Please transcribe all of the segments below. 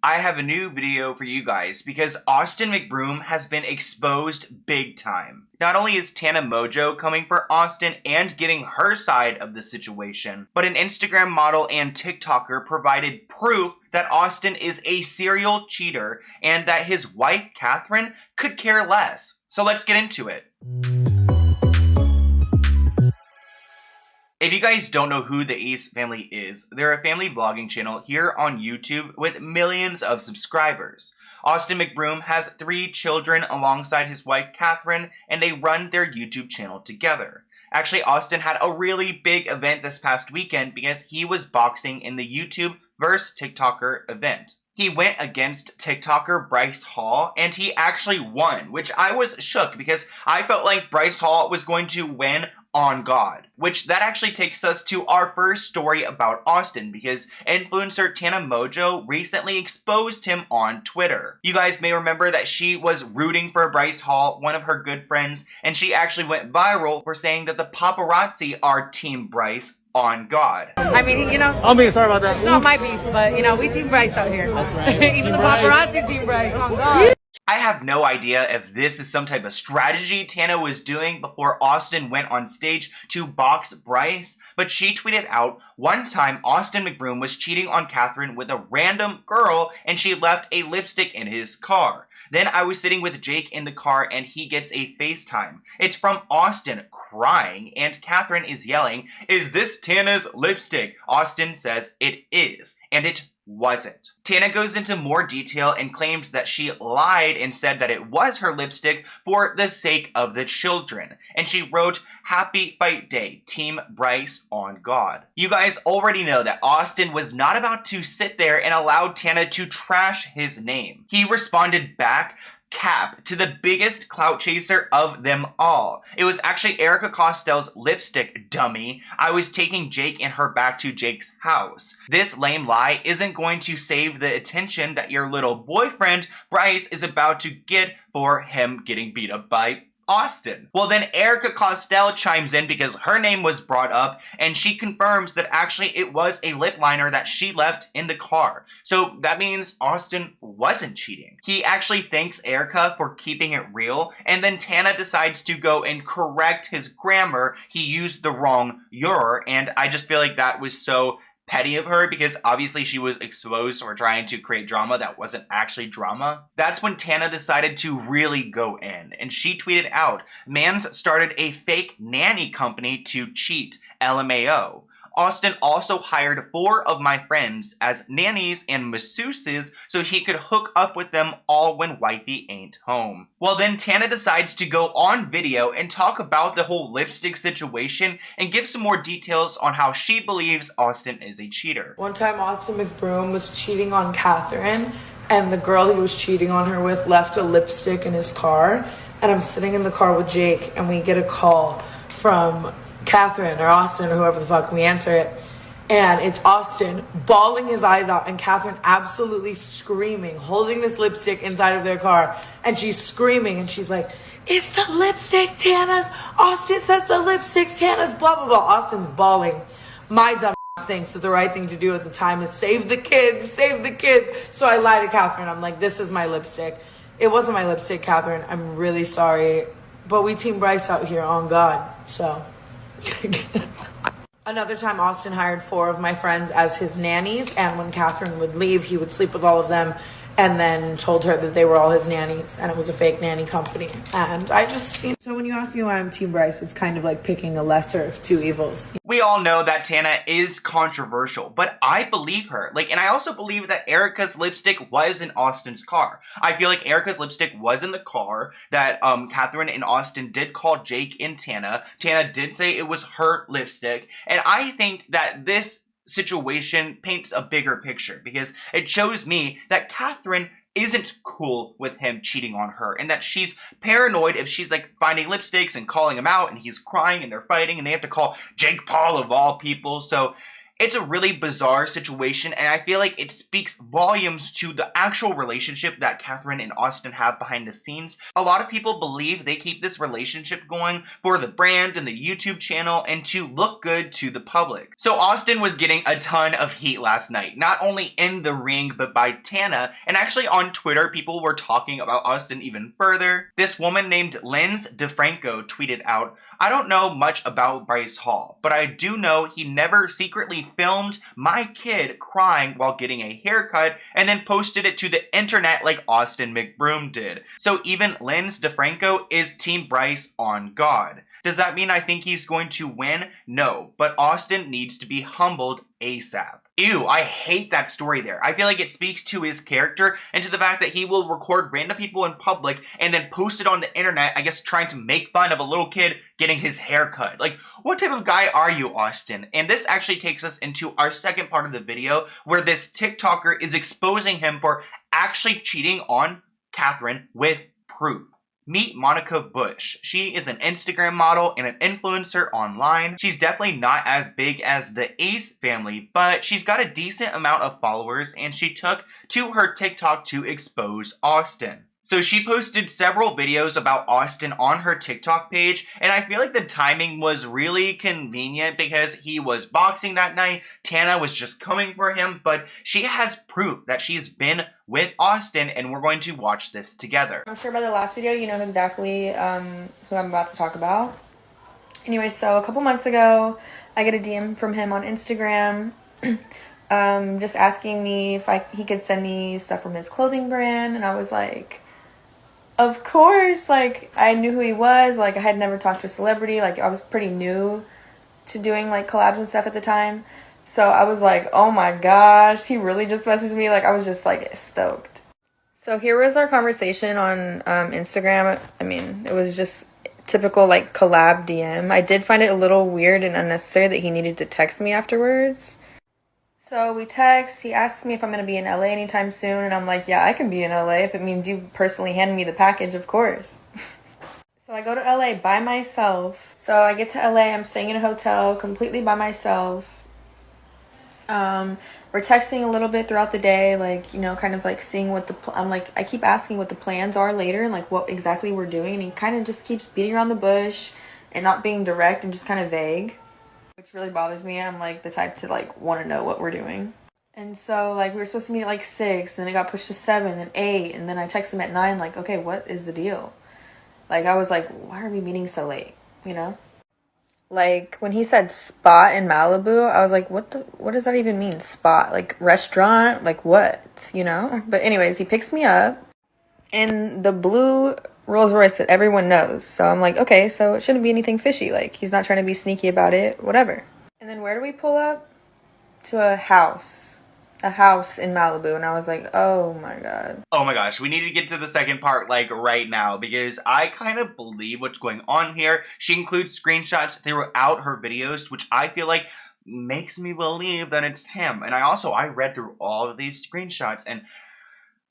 I have a new video for you guys because Austin McBroom has been exposed big time. Not only is Tana Mojo coming for Austin and giving her side of the situation, but an Instagram model and TikToker provided proof that Austin is a serial cheater and that his wife, Catherine, could care less. So let's get into it. If you guys don't know who the Ace family is, they're a family vlogging channel here on YouTube with millions of subscribers. Austin McBroom has 3 children alongside his wife Catherine, and they run their YouTube channel together. Actually, Austin had a really big event this past weekend because he was boxing in the YouTube vs TikToker event. He went against TikToker Bryce Hall, and he actually won, which I was shook because I felt like Bryce Hall was going to win on God. Which that actually takes us to our first story about Austin, because influencer Tana Mojo recently exposed him on Twitter. You guys may remember that she was rooting for Bryce Hall, one of her good friends, and she actually went viral for saying that the paparazzi are Team Bryce on God. I mean, you know, sorry about that. It's not my beef, but you know, we Team Bryce out here. That's right. Even the paparazzi Team Bryce on God. I have no idea if this is some type of strategy Tana was doing before Austin went on stage to box Bryce, but she tweeted out, one time Austin McBroom was cheating on Catherine with a random girl and she left a lipstick in his car. Then I was sitting with Jake in the car and he gets a FaceTime. It's from Austin crying and Catherine is yelling, "Is this Tana's lipstick?" Austin says it is, and it wasn't. Tana goes into more detail and claims that she lied and said that it was her lipstick for the sake of the children. And she wrote, "Happy Fight Day, Team Bryce on God." You guys already know that Austin was not about to sit there and allow Tana to trash his name. He responded back, "Cap, to the biggest clout chaser of them all. It was actually Erica Costell's lipstick, dummy. I was taking Jake and her back to Jake's house. This lame lie isn't going to save the attention that your little boyfriend, Bryce, is about to get for him getting beat up by Austin." Well, then Erica Costell chimes in because her name was brought up, and she confirms that actually it was a lip liner that she left in the car. So that means Austin wasn't cheating. He actually thanks Erica for keeping it real, and then Tana decides to go and correct his grammar. He used the wrong "your," and I just feel like that was so petty of her because obviously she was exposed or trying to create drama that wasn't actually drama. That's when Tana decided to really go in, and she tweeted out, "Mans started a fake nanny company to cheat, LMAO. Austin also hired 4 of my friends as nannies and masseuses so he could hook up with them all when wifey ain't home." Well, then Tana decides to go on video and talk about the whole lipstick situation and give some more details on how she believes Austin is a cheater. One time Austin McBroom was cheating on Catherine, and the girl he was cheating on her with left a lipstick in his car, and I'm sitting in the car with Jake and we get a call from Catherine or Austin or whoever the fuck, we answer it, and it's Austin bawling his eyes out and Catherine absolutely screaming, holding this lipstick inside of their car, and she's screaming and she's like, "Is the lipstick Tana's? Austin says the lipstick's Tana's, blah blah blah." Austin's bawling. My dumb ass thinks that the right thing to do at the time is save the kids, save the kids. So I lie to Catherine. I'm like, "This is my lipstick." "It wasn't my lipstick, Catherine. I'm really sorry, but we Team Bryce out here on God, so." Another time Austin hired 4 of my friends as his nannies, and when Catherine would leave, he would sleep with all of them and then told her that they were all his nannies and it was a fake nanny company. And I just, so when you ask me why I'm Team Bryce, it's kind of like picking a lesser of 2 evils. We all know that Tana is controversial, but I believe her. And I also believe that Erica's lipstick was in Austin's car. I feel like Erica's lipstick was in the car, that Catherine and Austin did call Jake and Tana. Tana did say it was her lipstick, and I think that this situation paints a bigger picture because it shows me that Catherine isn't cool with him cheating on her, and that she's paranoid if she's finding lipsticks and calling him out and he's crying and they're fighting and they have to call Jake Paul of all people. So It's a really bizarre situation, and I feel like it speaks volumes to the actual relationship that Catherine and Austin have behind the scenes. A lot of people believe they keep this relationship going for the brand and the YouTube channel and to look good to the public. So Austin was getting a ton of heat last night, not only in the ring, but by Tana, and actually on Twitter, people were talking about Austin even further. This woman named Linz DeFranco tweeted out, "I don't know much about Bryce Hall, but I do know he never secretly filmed my kid crying while getting a haircut and then posted it to the internet like Austin McBroom did." So even Linz DeFranco is Team Bryce on God. Does that mean I think he's going to win? No, but Austin needs to be humbled ASAP. Ew, I hate that story there. I feel like it speaks to his character and to the fact that he will record random people in public and then post it on the internet, I guess trying to make fun of a little kid getting his hair cut. Like, what type of guy are you, Austin? And this actually takes us into our second part of the video where this TikToker is exposing him for actually cheating on Catherine with proof. Meet Monica Bush. She is an Instagram model and an influencer online. She's definitely not as big as the Ace family, but she's got a decent amount of followers, and she took to her TikTok to expose Austin. So she posted several videos about Austin on her TikTok page, and I feel like the timing was really convenient because he was boxing that night. Tana was just coming for him, but she has proof that she's been with Austin, and we're going to watch this together. I'm sure by the last video you know exactly who I'm about to talk about. Anyway, so a couple months ago, I get a DM from him on Instagram just asking me if he could send me stuff from his clothing brand, and I was like, of course. Like, I knew who he was. Like, I had never talked to a celebrity. Like, I was pretty new to doing like collabs and stuff at the time. So I was like, oh my gosh, he really just messaged me. Like, I was just like stoked. So here was our conversation on Instagram. I mean, it was just typical like collab DM. I did find it a little weird and unnecessary that he needed to text me afterwards. So we text, he asks me if I'm going to be in LA anytime soon, and I'm like, yeah, I can be in LA if it means you personally hand me the package, of course. So I go to LA by myself. So I get to LA, I'm staying in a hotel completely by myself. We're texting a little bit throughout the day, like, you know, kind of like seeing what I keep asking what the plans are later and like what exactly we're doing, and he kind of just keeps beating around the bush and not being direct and just kind of vague, which really bothers me. I'm like the type to like want to know what we're doing. And so like we were supposed to meet at like 6, and then it got pushed to 7, then 8, and then I text him at 9 like, okay, what is the deal? Like, I was like, why are we meeting so late, you know? Like, when he said spot in Malibu, I was like, what does that even mean, spot? Like, restaurant? Like, what? You know? But anyways, he picks me up in the blue Rolls Royce that everyone knows. So I'm like, okay, so it shouldn't be anything fishy. Like, he's not trying to be sneaky about it, whatever. And then where do we pull up? To a house in Malibu. And I was like, oh my god. Oh my gosh, we need to get to the second part like right now because I kind of believe what's going on here. She includes screenshots throughout her videos, which I feel like makes me believe that it's him. And I read through all of these screenshots, and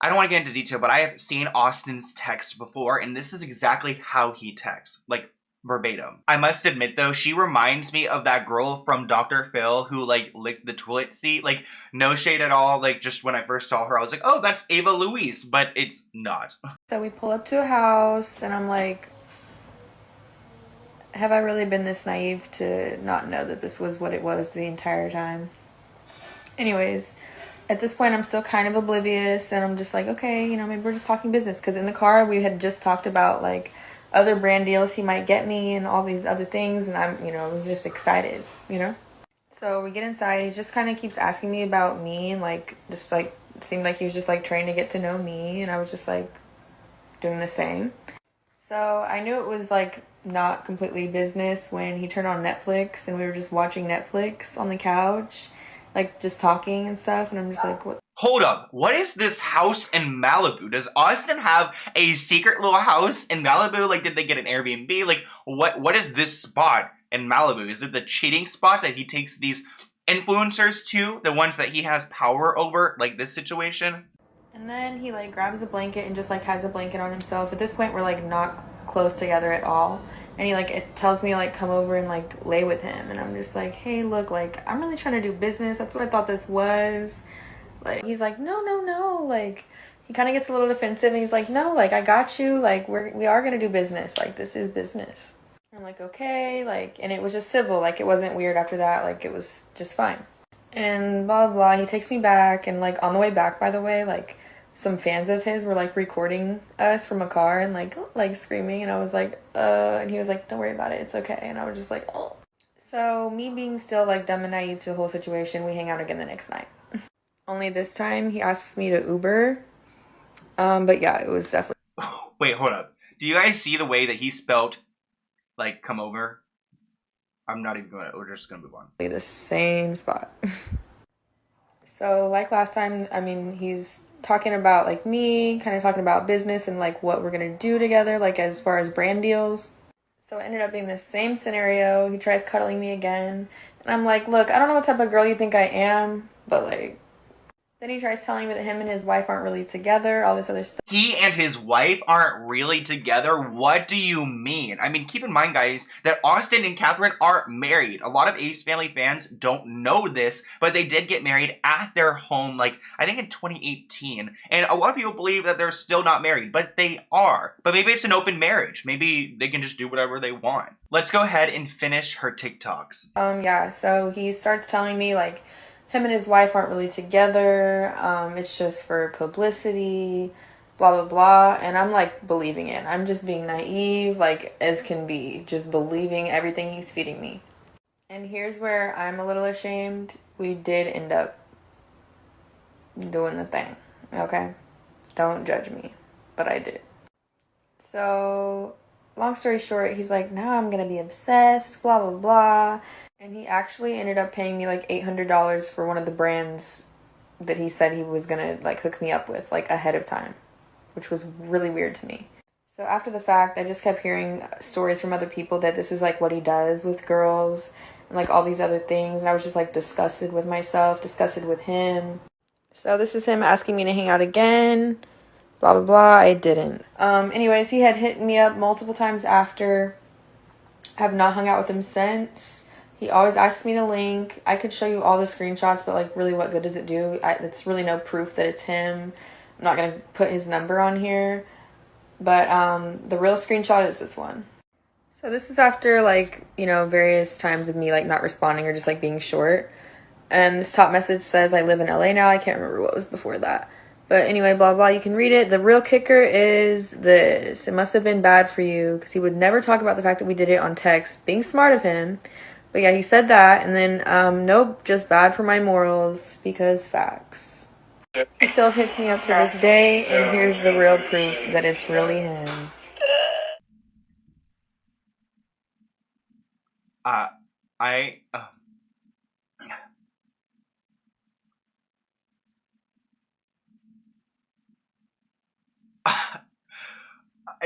I don't want to get into detail, but I have seen Austin's text before, and this is exactly how he texts. Like, verbatim. I must admit though, she reminds me of that girl from Dr. Phil who like licked the toilet seat. Like, no shade at all. Like, just when I first saw her, I was like, oh, that's Ava Louise, but it's not. So we pull up to a house, and I'm like, have I really been this naive to not know that this was what it was the entire time? Anyways, at this point, I'm still kind of oblivious, and I'm just like, okay, you know, maybe we're just talking business. Because in the car, we had just talked about like other brand deals he might get me and all these other things, and I was just excited, you know? So we get inside, he just kind of keeps asking me about me, and like, just like, it seemed like he was just like trying to get to know me, and I was just like doing the same. So I knew it was like not completely business when he turned on Netflix, and we were just watching Netflix on the couch, like just talking and stuff, and I'm just like, what? Hold up, what is this house in Malibu? Does Austin have a secret little house in Malibu? Like, did they get an Airbnb? Like, what is this spot in Malibu? Is it the cheating spot that he takes these influencers to? The ones that he has power over, like this situation? And then he like grabs a blanket and just like has a blanket on himself. At this point, we're like not close together at all. and he like it tells me to like come over and like lay with him, and I'm just like, hey, look, like I'm really trying to do business. That's what I thought this was. Like he's like, no, no, no, like he kind of gets a little defensive, and he's like, no, like I got you, like we are gonna do business, like this is business. I'm like, okay, like, and it was just civil, like it wasn't weird after that, like it was just fine. And blah blah blah. He takes me back, and like on the way back, by the way, like some fans of his were like recording us from a car and like screaming, and I was like, and he was like, don't worry about it, it's okay. And I was just like, oh. So me being still like dumb and naive to the whole situation, we hang out again the next night. Only this time he asks me to Uber. But yeah, it was definitely. Wait, hold up. Do you guys see the way that he spelled like come over? I'm not even going to, we're just going to move on. The same spot. So like last time, I mean, he's talking about like me, kind of talking about business and like what we're going to do together, like as far as brand deals. So it ended up being the same scenario. He tries cuddling me again. And I'm like, look, I don't know what type of girl you think I am, but like, then he tries telling me that him and his wife aren't really together, all this other stuff. He and his wife aren't really together? What do you mean? I mean, keep in mind, guys, that Austin and Catherine are married. A lot of Ace Family fans don't know this, but they did get married at their home, like, I think in 2018. And a lot of people believe that they're still not married, but they are. But maybe it's an open marriage. Maybe they can just do whatever they want. Let's go ahead and finish her TikToks. Yeah, so he starts telling me, like, him and his wife aren't really together, it's just for publicity, blah, blah, blah, and I'm, like, believing it. I'm just being naive, like, as can be, just believing everything he's feeding me. And here's where I'm a little ashamed. We did end up doing the thing, okay? Don't judge me, but I did. So, long story short, he's like, now I'm gonna be obsessed, blah, blah, blah. And he actually ended up paying me like $800 for one of the brands that he said he was gonna like hook me up with like ahead of time, which was really weird to me. So after the fact, I just kept hearing stories from other people that this is like what he does with girls and like all these other things. And I was just like disgusted with myself, disgusted with him. So this is him asking me to hang out again, blah, blah, blah. I didn't. Anyways, he had hit me up multiple times after. I have not hung out with him since. He always asks me to link. I could show you all the screenshots, but like really what good does it do? It's really no proof that it's him. I'm not going to put his number on here. But the real screenshot is this one. So this is after like, you know, various times of me like not responding or just like being short. And this top message says I live in LA now. I can't remember what was before that. But anyway, blah, blah, you can read it. The real kicker is this. It must have been bad for you because he would never talk about the fact that we did it on text. Being smart of him. But yeah, he said that, and then, nope, just bad for my morals, because facts. He still hits me up to this day, and here's the real proof that it's really him. I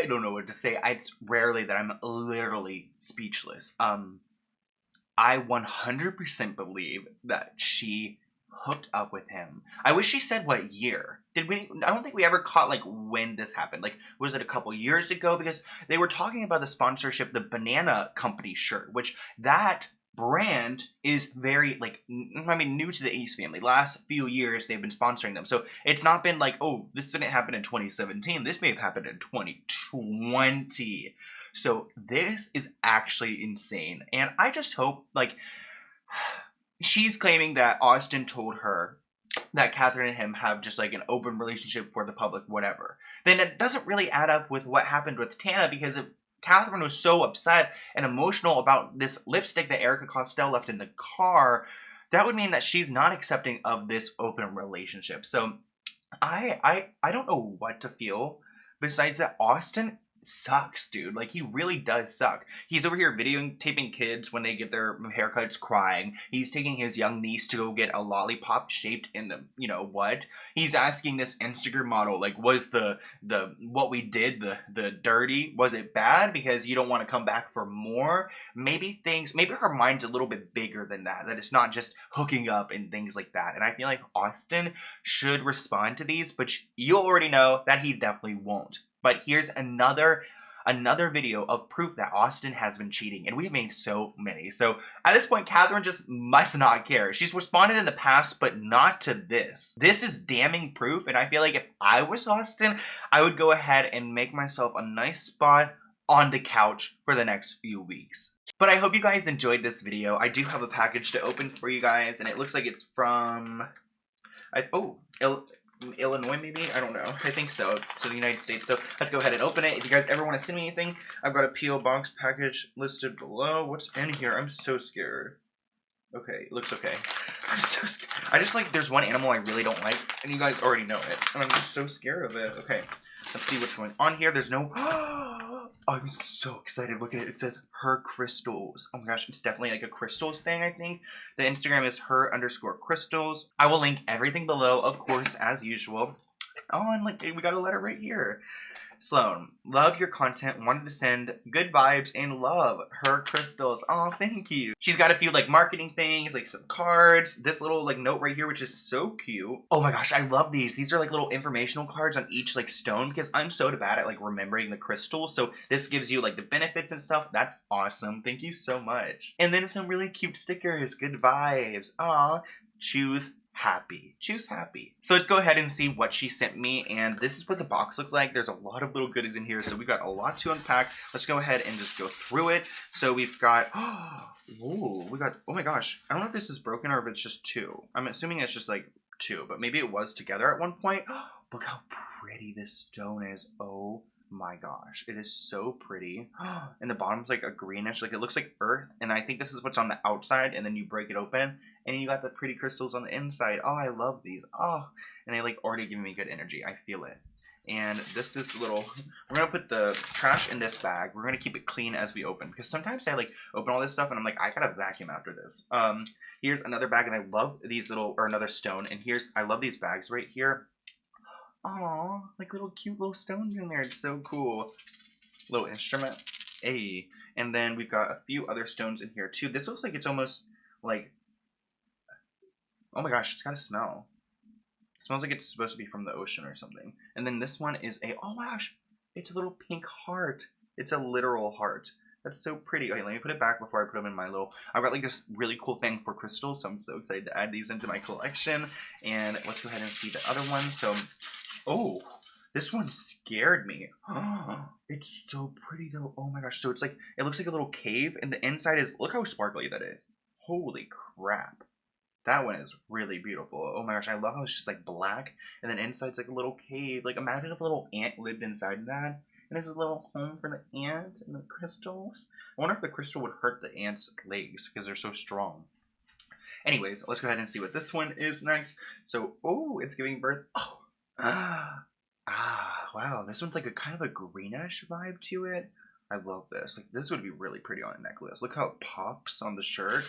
don't know what to say. It's rarely that I'm literally speechless. I 100% believe that she hooked up with him. I wish she said what year. Did we? I don't think we ever caught like when this happened. Like, was it a couple years ago? Because they were talking about the sponsorship, the Banana Company shirt, which that brand is very like, I mean, new to the Ace family. Last few years they've been sponsoring them, so it's not been like, oh, this didn't happen in 2017. This may have happened in 2020. So this is actually insane. And I just hope, like, she's claiming that Austin told her that Catherine and him have just like an open relationship for the public, whatever. Then it doesn't really add up with what happened with Tana, because if Catherine was so upset and emotional about this lipstick that Erica Costell left in the car, that would mean that she's not accepting of this open relationship. So I don't know what to feel besides that Austin sucks, dude. Like, he really does suck. He's over here videotaping kids when they get their haircuts crying. He's taking his young niece to go get a lollipop shaped in the, you know what? He's asking this Instagram model, like, was the what we did, the dirty, was it bad because you don't want to come back for more? Maybe her mind's a little bit bigger than that it's not just hooking up and things like that. And I feel like Austin should respond to these, but you already know that he definitely won't. But here's another another video of proof that Austin has been cheating, and we've made so many. So at this point, Catherine just must not care. She's responded in the past, but not to this. This is damning proof, and I feel like if I was Austin, I would go ahead and make myself a nice spot on the couch for the next few weeks. But I hope you guys enjoyed this video. I do have a package to open for you guys, and it looks like it's from, Illinois maybe? I don't know. I think so. So the United States. So let's go ahead and open it. If you guys ever want to send me anything, I've got a P.O. Box package listed below. What's in here? I'm so scared. Okay, it looks okay. I'm so scared. I just like, there's one animal I really don't like, and you guys already know it. And I'm just so scared of it. Okay, let's see what's going on here. There's no... I'm so excited. Look at it. It says her crystals. Oh my gosh, it's definitely like a crystals thing, I think. The Instagram is her_crystals. I will link everything below, of course, as usual. Oh, and like, we got a letter right here. Sloan, love your content, wanted to send good vibes and love, her crystals. Oh, thank you. She's got a few like marketing things, like some cards, this little like note right here, which is so cute. Oh my gosh, I love these. These are like little informational cards on each like stone, because I'm so bad at like remembering the crystals. So this gives you like the benefits and stuff. That's awesome. Thank you so much. And then some really cute stickers, good vibes. Aw, choose happy. Choose happy. So let's go ahead and see what she sent me, and this is what the box looks like. There's a lot of little goodies in here, so we got a lot to unpack. Let's go ahead and just go through it. So we've got, oh my gosh, I don't know if this is broken or if it's just two. I'm assuming it's just like two, but maybe it was together at one point. Look how pretty this stone is. Oh my gosh, it is so pretty. And the bottom's like a greenish, like it looks like earth, and I think this is what's on the outside, and then you break it open and you got the pretty crystals on the inside. Oh, I love these. Oh, and they like already giving me good energy. I feel it. And this is little, we're gonna put the trash in this bag. We're gonna keep it clean as we open, because sometimes I like open all this stuff and I'm like, I gotta vacuum after this. Here's another bag, and I love these little, or another stone, and here's, I love these bags right here. Aw, like little cute little stones in there. It's so cool. Little instrument. Hey. And then we've got a few other stones in here too. This looks like it's almost like, oh my gosh, it's got a smell. It smells like it's supposed to be from the ocean or something. And then this one is a, oh my gosh, it's a little pink heart. It's a literal heart. That's so pretty. Okay, let me put it back before I put them in my little, I've got like this really cool thing for crystals, so I'm so excited to add these into my collection. And let's go ahead and see the other one. So, oh, this one scared me. It's so pretty though. Oh my gosh. So it's like, it looks like a little cave, and the inside is, look how sparkly that is. Holy crap. That one is really beautiful. Oh my gosh, I love how it's just like black, and then inside's like a little cave. Like imagine if a little ant lived inside that. And this is a little home for the ant and the crystals. I wonder if the crystal would hurt the ant's legs because they're so strong. Anyways, let's go ahead and see what this one is next. So, oh, it's giving birth. Oh, wow. This one's like a kind of a greenish vibe to it. I love this. Like, this would be really pretty on a necklace. Look how it pops on the shirt.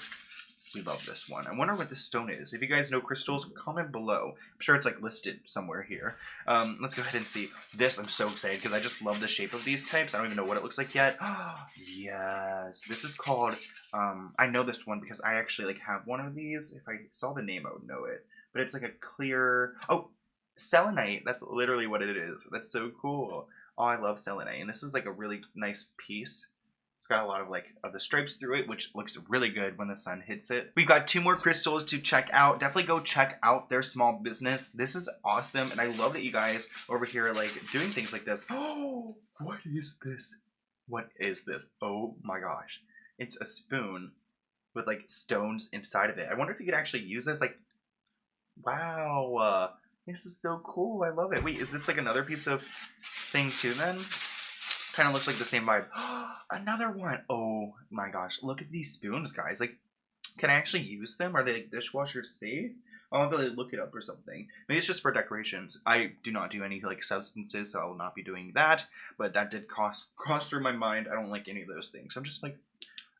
We love this one. I wonder what this stone is. If you guys know crystals, comment below. I'm sure it's like listed somewhere here. Let's go ahead and see. This, I'm so excited because I just love the shape of these types. I don't even know what it looks like yet. Yes. This is called, I know this one because I actually like have one of these. If I saw the name, I would know it. But it's like a clear, oh, selenite. That's literally what it is. That's so cool. Oh, I love selenite. And this is like a really nice piece. It's got a lot of like of the stripes through it, which looks really good when the sun hits it. We've got 2 more crystals to check out. Definitely go check out their small business. This is awesome, and I love that you guys over here are like doing things like this. Oh, what is this? What is this? Oh my gosh. It's a spoon with like stones inside of it. I wonder if you could actually use this. Like, wow. This is so cool. I love it. Wait, is this like another piece of thing too then? Kind of looks like the same vibe. Another one. Oh my gosh. Look at these spoons, guys. Like, can I actually use them? Are they like dishwasher safe? I'll have to look it up or something. Maybe it's just for decorations. I do not do any like substances, so I will not be doing that. But that did cross through my mind. I don't like any of those things. I'm just like,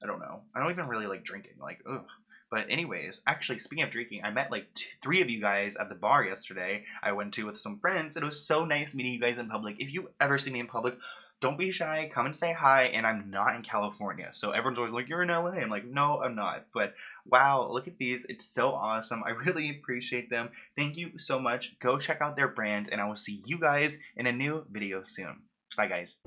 I don't know. I don't even really like drinking. Like, ugh. But anyways, actually, speaking of drinking, I met like 3 of you guys at the bar yesterday. I went to with some friends. It was so nice meeting you guys in public. If you ever see me in public, don't be shy, come and say hi, and I'm not in California. So everyone's always like, you're in LA. I'm like, no, I'm not. But wow, look at these. It's so awesome. I really appreciate them. Thank you so much. Go check out their brand, and I will see you guys in a new video soon. Bye, guys.